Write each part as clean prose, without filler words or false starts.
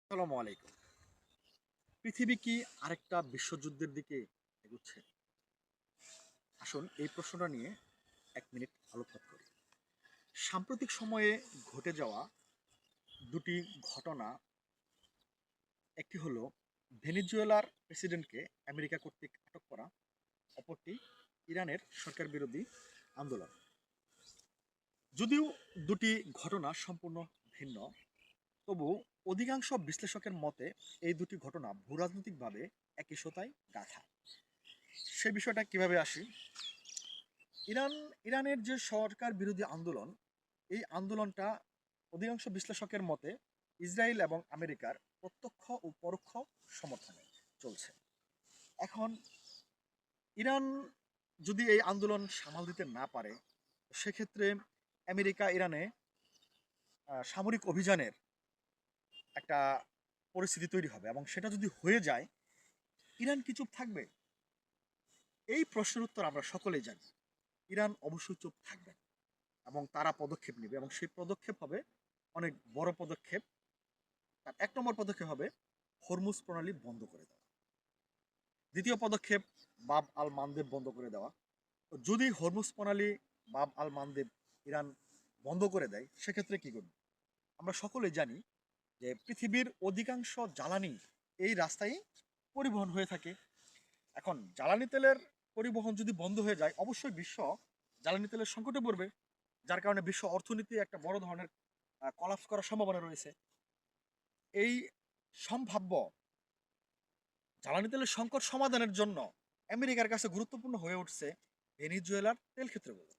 আসসালামু আলাইকুম। পৃথিবী কি আরেকটা বিশ্বযুদ্ধের দিকে এগুচ্ছে? আসুন এই প্রশ্নটা নিয়ে ১ মিনিট আলোকপাত করি। সাম্প্রতিক সময়ে ঘটে যাওয়া ২টি ঘটনা, একটি হলো ভেনেজুয়েলার প্রেসিডেন্টকে আমেরিকা কর্তৃক আটক করা, অপরটি ইরানের সরকার বিরোধী আন্দোলন। যদিও দুটি ঘটনা সম্পূর্ণ ভিন্ন, তবু অধিকাংশ বিশ্লেষকের মতে এই দুটি ঘটনা ভূরাজনৈতিকভাবে একই সুতায় গাঁথা। সে বিষয়টা কিভাবে আসি? ইরান ইরানের যে সরকার বিরোধী আন্দোলন, এই আন্দোলনটা অধিকাংশ বিশ্লেষকের মতে ইসরায়েল এবং আমেরিকার প্রত্যক্ষ ও পরোক্ষ সমর্থনে চলছে। এখন ইরান যদি এই আন্দোলন সামাল দিতে না পারে, সেক্ষেত্রে আমেরিকা ইরানে সামরিক অভিযানের একটা পরিস্থিতি তৈরি হবে, এবং সেটা যদি হয়ে যায়, ইরান কি চুপ থাকবে? এই প্রশ্নের উত্তর আমরা সকলেই জানি। ইরান অবশ্যই চুপ থাকবে না, এবং তারা পদক্ষেপ নেবে, এবং সেই পদক্ষেপ হবে অনেক বড় পদক্ষেপ। তার ১ নম্বর পদক্ষেপ হবে হরমুজ প্রণালী বন্ধ করে দেওয়া। দ্বিতীয় পদক্ষেপ বাব আল মানদেব বন্ধ করে দেওয়া। তো যদি হরমুজ প্রণালী, বাব আল মানদেব ইরান বন্ধ করে দেয়, সেক্ষেত্রে কি করবে? আমরা সকলেই জানি যে পৃথিবীর অধিকাংশ জ্বালানি এই রাস্তায় পরিবহন হয়ে থাকে। এখন জ্বালানি তেলের পরিবহন যদি বন্ধ হয়ে যায়, অবশ্যই বিশ্ব জ্বালানি তেলের সংকটে পড়বে, যার কারণে বিশ্ব অর্থনীতি একটা বড় ধরনের কলাপস করার সম্ভাবনা রয়েছে। এই সম্ভাব্য জ্বালানি তেলের সংকট সমাধানের জন্য আমেরিকার কাছে গুরুত্বপূর্ণ হয়ে উঠছে ভেনেজুয়েলার তেল ক্ষেত্রগুলো।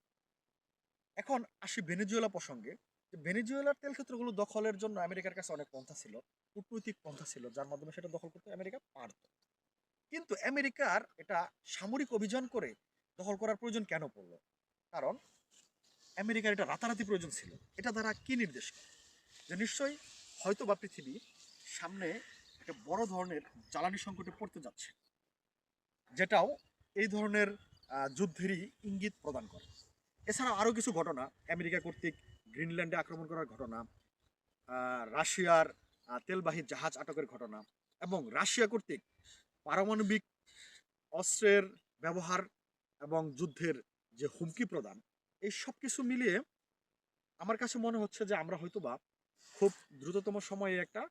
এখন আসি ভেনেজুয়েলা প্রসঙ্গে। যে ভেনেজুয়েলার তেল ক্ষেত্রগুলো দখলের জন্য আমেরিকার কাছে অনেক পন্থা ছিল, কূটনৈতিক পন্থা ছিল, যার মাধ্যমে সেটা দখল করতে আমেরিকা পারত। কিন্তু আমেরিকার এটা সামরিক অভিযান করে দখল করার প্রয়োজন কেন পড়ল? কারণ আমেরিকার এটা রাতারাতি প্রয়োজন ছিল। এটা দ্বারা কি নির্দেশ করে? যে নিশ্চয়ই হয়তো বা পৃথিবী সামনে একটা বড় ধরনের জ্বালানি সংকটে পড়তে যাচ্ছে, যেটাও এই ধরনের যুদ্ধেরই ইঙ্গিত প্রদান করে। এছাড়াও আরও কিছু ঘটনা, আমেরিকা কর্তৃক গ্রিনল্যান্ডে আক্রমণ করার ঘটনা, রাশিয়ার তেলবাহী জাহাজ আটকের ঘটনা, এবং রাশিয়া কর্তৃক পারমাণবিক অস্ত্রের ব্যবহার এবং যুদ্ধের যে হুমকি প্রদান, এই সব কিছু মিলিয়ে আমার কাছে মনে হচ্ছে যে আমরা হয়তোবা খুব দ্রুততম সময়ে একটা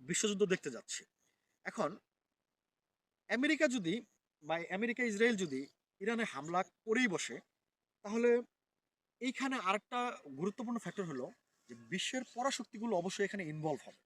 বিশ্বযুদ্ধ দেখতে যাচ্ছি। এখন আমেরিকা যদি, বা আমেরিকা ইসরায়েল যদি ইরানে হামলা করেই বসে, তাহলে এইখানে আরেকটা গুরুত্বপূর্ণ ফ্যাক্টর হলো যে বিশ্বের পরাশক্তিগুলো অবশ্যই এখানে ইনভলভ হবে।